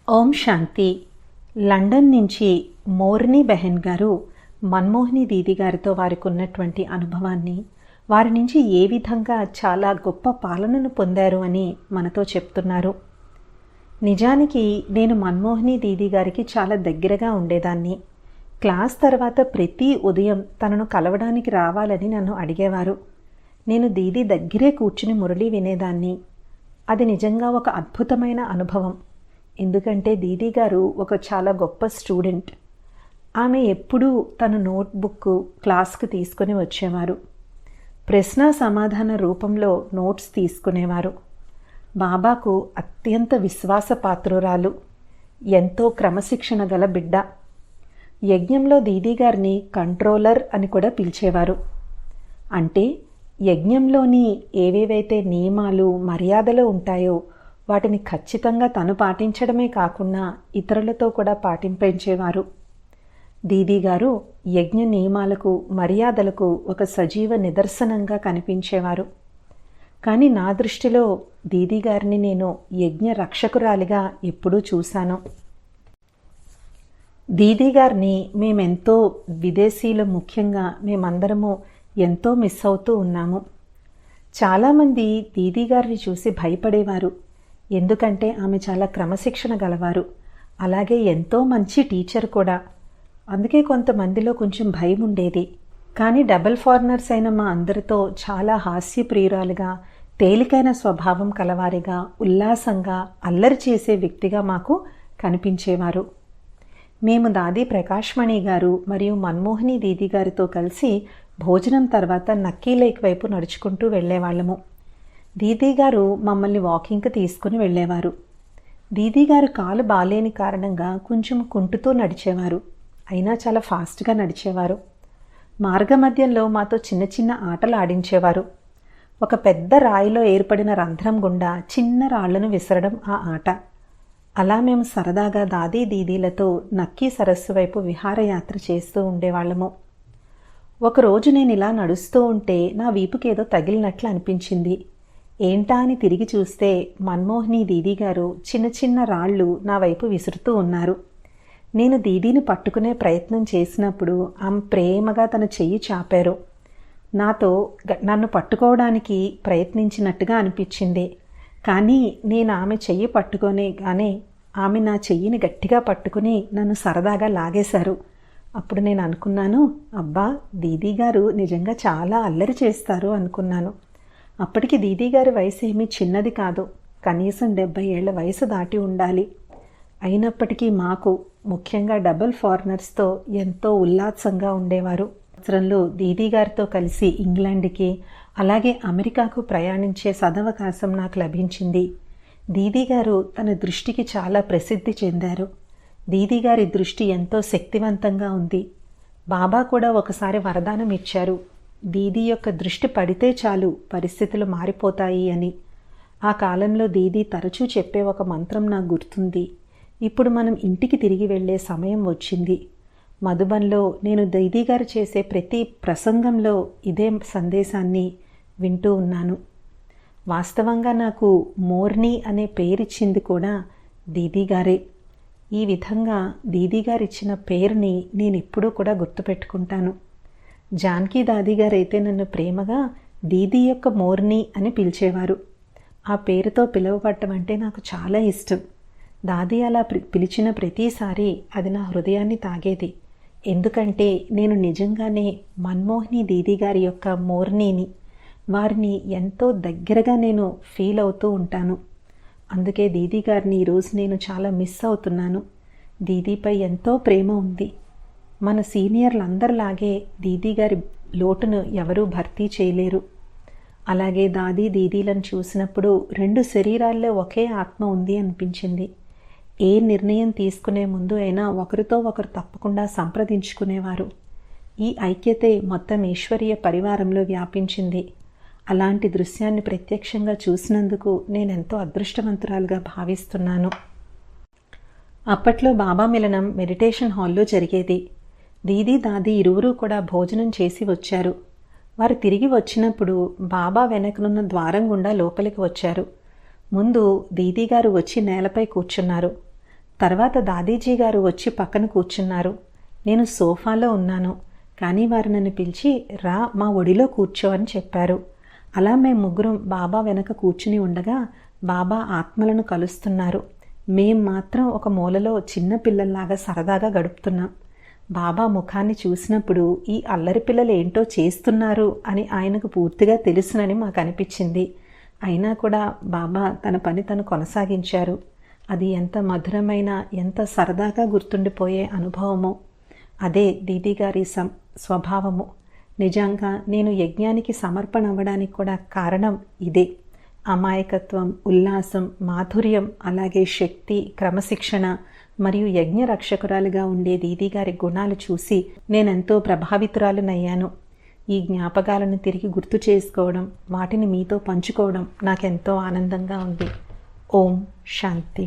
ఓం శాంతి. London నుంచి Morne బెహెన్ గారు మన్మోహిని దీది గారితో వారికి ఉన్నటువంటి అనుభవాన్ని, వారి నుంచి ఏ విధంగా చాలా గొప్ప పాలనను పొందారు అని మనతో చెప్తున్నారు. నిజానికి నేను మన్మోహిని దీది గారికి చాలా దగ్గరగా ఉండేదాన్ని. క్లాస్ తర్వాత ప్రతి ఉదయం తనను కలవడానికి రావాలని నన్ను అడిగేవారు. నేను దీది దగ్గరే కూర్చుని మురళి వినేదాన్ని. అది నిజంగా ఒక అద్భుతమైన అనుభవం. ఎందుకంటే దీది గారు ఒక చాలా గొప్ప స్టూడెంట్. ఆమె ఎప్పుడూ తన నోట్బుక్ క్లాస్కి తీసుకుని వచ్చేవారు. ప్రశ్న సమాధాన రూపంలో నోట్స్ తీసుకునేవారు. బాబాకు అత్యంత విశ్వాసపాత్రురాలు, ఎంతో క్రమశిక్షణ గల బిడ్డ. యజ్ఞంలో దీది గారిని కంట్రోలర్ అని కూడా పిలిచేవారు. అంటే యజ్ఞంలోని ఏవేవైతే నియమాలు మర్యాదలు ఉంటాయో వాటిని ఖచ్చితంగా తను పాటించడమే కాకుండా ఇతరులతో కూడా పాటింపచేవారు. దీది గారు యజ్ఞ నియమాలకు మర్యాదలకు ఒక సజీవ నిదర్శనంగా కనిపించేవారు. కానీ నా దృష్టిలో దీది గారిని నేను యజ్ఞ రక్షకురాలిగా ఎప్పుడూ చూశాను. దీది గారిని మేమెంతో విదేశీయులు ముఖ్యంగా మేమందరము ఎంతో మిస్ అవుతూ ఉన్నాము. చాలామంది దీది గారిని చూసి భయపడేవారు. ఎందుకంటే ఆమె చాలా క్రమశిక్షణ గలవారు, అలాగే ఎంతో మంచి టీచర్ కూడా. అందుకే కొంతమందిలో కొంచెం భయం ఉండేది. కానీ డబుల్ ఫారినర్స్ అయిన మా అందరితో చాలా హాస్యప్రియురాలుగా, తేలికైన స్వభావం కలవారిగా, ఉల్లాసంగా, అల్లరి చేసే వ్యక్తిగా మాకు కనిపించేవారు. మేము దాది ప్రకాష్మణి గారు మరియు మన్మోహిని దీది గారితో కలిసి భోజనం తర్వాత నక్కీ లేక్ వైపు నడుచుకుంటూ వెళ్ళేవాళ్ళము. దీది గారు మమ్మల్ని వాకింగ్కి తీసుకుని వెళ్ళేవారు. దీది గారు కాలు బాలేని కారణంగా కొంచెం కుంటుతూ నడిచేవారు. అయినా చాలా ఫాస్ట్గా నడిచేవారు. మార్గమధ్యంలో మాతో చిన్న చిన్న ఆటలు ఆడించేవారు. ఒక పెద్ద రాయిలో ఏర్పడిన రంధ్రం గుండా చిన్న రాళ్లను విసరడం ఆ ఆట. అలా మేము సరదాగా దాదీ దీదీలతో నక్కీ సరస్సు వైపు విహారయాత్ర చేస్తూ ఉండేవాళ్ళము. ఒకరోజు నేను ఇలా నడుస్తూ ఉంటే నా వీపుకేదో తగిలినట్లు అనిపించింది. ఏంటా అని తిరిగి చూస్తే మన్మోహిని దీది గారు చిన్న చిన్న రాళ్ళు నా వైపు విసురుతూ ఉన్నారు. నేను దీదీని పట్టుకునే ప్రయత్నం చేసినప్పుడు ఆమె ప్రేమగా తన చెయ్యి చాపారు. నన్ను పట్టుకోవడానికి ప్రయత్నించినట్టుగా అనిపించింది. కానీ నేను ఆమె చెయ్యి పట్టుకోగానే ఆమె నా చెయ్యిని గట్టిగా పట్టుకుని నన్ను సరదాగా లాగేశారు. అప్పుడు నేను అనుకున్నాను, అబ్బా దీది గారు నిజంగా చాలా అల్లరి చేస్తారు అనుకున్నాను. అప్పటికి దీది గారి వయసు ఏమీ చిన్నది కాదు, కనీసం 70 ఏళ్ల వయసు దాటి ఉండాలి. అయినప్పటికీ మాకు, ముఖ్యంగా డబుల్ ఫారినర్స్తో ఎంతో ఉల్లాసంగా ఉండేవారు. సంవత్సరంలో దీది గారితో కలిసి ఇంగ్లాండ్కి, అలాగే అమెరికాకు ప్రయాణించే సదవకాశం నాకు లభించింది. దీది గారు తన దృష్టికి చాలా ప్రసిద్ధి చెందారు. దీది గారి దృష్టి ఎంతో శక్తివంతంగా ఉంది. బాబా కూడా ఒకసారి వరదానం ఇచ్చారు, దీది యొక్క దృష్టి పడితే చాలు పరిస్థితులు మారిపోతాయి అని. ఆ కాలంలో దీది తరచూ చెప్పే ఒక మంత్రం నాకు గుర్తుంది. ఇప్పుడు మనం ఇంటికి తిరిగి వెళ్ళే సమయం వచ్చింది. మధుబన్లో నేను దీది గారు చేసే ప్రతి ప్రసంగంలో ఇదే సందేశాన్ని వింటూ ఉన్నాను. వాస్తవంగా నాకు మోర్నీ అనే పేరిచ్చింది కూడా దీది గారే. ఈ విధంగా దీది గారు ఇచ్చిన పేరుని నేను ఎప్పుడూ కూడా గుర్తుపెట్టుకుంటాను. జానకి దాది గారైతే నన్ను ప్రేమగా దీది యొక్క మోర్నీ అని పిలిచేవారు. ఆ పేరుతో పిలువబడటం అంటే నాకు చాలా ఇష్టం. దాది అలా పిలిచిన ప్రతిసారి అది నా హృదయాన్ని తాగేది. ఎందుకంటే నేను నిజంగానే మన్మోహిని దీది గారి యొక్క మోర్నీని, వారిని ఎంతో దగ్గరగా నేను ఫీల్ అవుతూ ఉంటాను. అందుకే దీది గారిని ఈరోజు నేను చాలా మిస్ అవుతున్నాను. దీదీపై ఎంతో ప్రేమ ఉంది. మన సీనియర్లందరిలాగే దీది గారి లోటును ఎవరూ భర్తీ చేయలేరు. అలాగే దాది దీదీలను చూసినప్పుడు 2 శరీరాల్లో ఒకే ఆత్మ ఉంది అనిపించింది. ఏ నిర్ణయం తీసుకునే ముందు అయినా ఒకరితో ఒకరు తప్పకుండా సంప్రదించుకునేవారు. ఈ ఐక్యతే మొత్తం ఈశ్వరీయ పరివారంలో వ్యాపించింది. అలాంటి దృశ్యాన్ని ప్రత్యక్షంగా చూసినందుకు నేనెంతో అదృష్టవంతురాలుగా భావిస్తున్నాను. అప్పట్లో బాబా మిలనం మెడిటేషన్ హాల్లో జరిగేది. దీది దాది ఇరువురూ కూడా భోజనం చేసి వచ్చారు. వారు తిరిగి వచ్చినప్పుడు బాబా వెనకనున్న ద్వారం గుండా లోపలికి వచ్చారు. ముందు దీదీగారు వచ్చి నేలపై కూర్చున్నారు. తర్వాత దాదీజీ గారు వచ్చి పక్కన కూర్చున్నారు. నేను సోఫాలో ఉన్నాను, కానీ వారు నన్ను పిలిచి రా మా ఒడిలో కూర్చో అని చెప్పారు. అలా మేము ముగ్గురం బాబా వెనక కూర్చుని ఉండగా బాబా ఆత్మలను కలుస్తున్నారు. మేం మాత్రం ఒక మూలలో చిన్న పిల్లల్లాగా సరదాగా గడుపుతున్నాం. బాబా ముఖాన్ని చూసినప్పుడు ఈ అల్లరి పిల్లలు ఏంటో చేస్తున్నారు అని ఆయనకు పూర్తిగా తెలుసునని మాకు అనిపించింది. అయినా కూడా బాబా తన పని తను కొనసాగించారు. అది ఎంత మధురమైన, ఎంత సరదాగా గుర్తుండిపోయే అనుభవమో. అదే దీదీ గారి స్వభావము. నిజంగా నేను యజ్ఞానికి సమర్పణ అవ్వడానికి కూడా కారణం ఇదే. అమాయకత్వం, ఉల్లాసం, మాధుర్యం, అలాగే శక్తి, క్రమశిక్షణ మరియు యజ్ఞ రక్షకురాలుగా ఉండే దీదీ గారి గుణాలు చూసి నేనెంతో ప్రభావితురాలునయ్యాను. ఈ జ్ఞాపకాలను తిరిగి గుర్తు చేసుకోవడం, వాటిని మీతో పంచుకోవడం నాకెంతో ఆనందంగా ఉంది. ఓం శాంతి.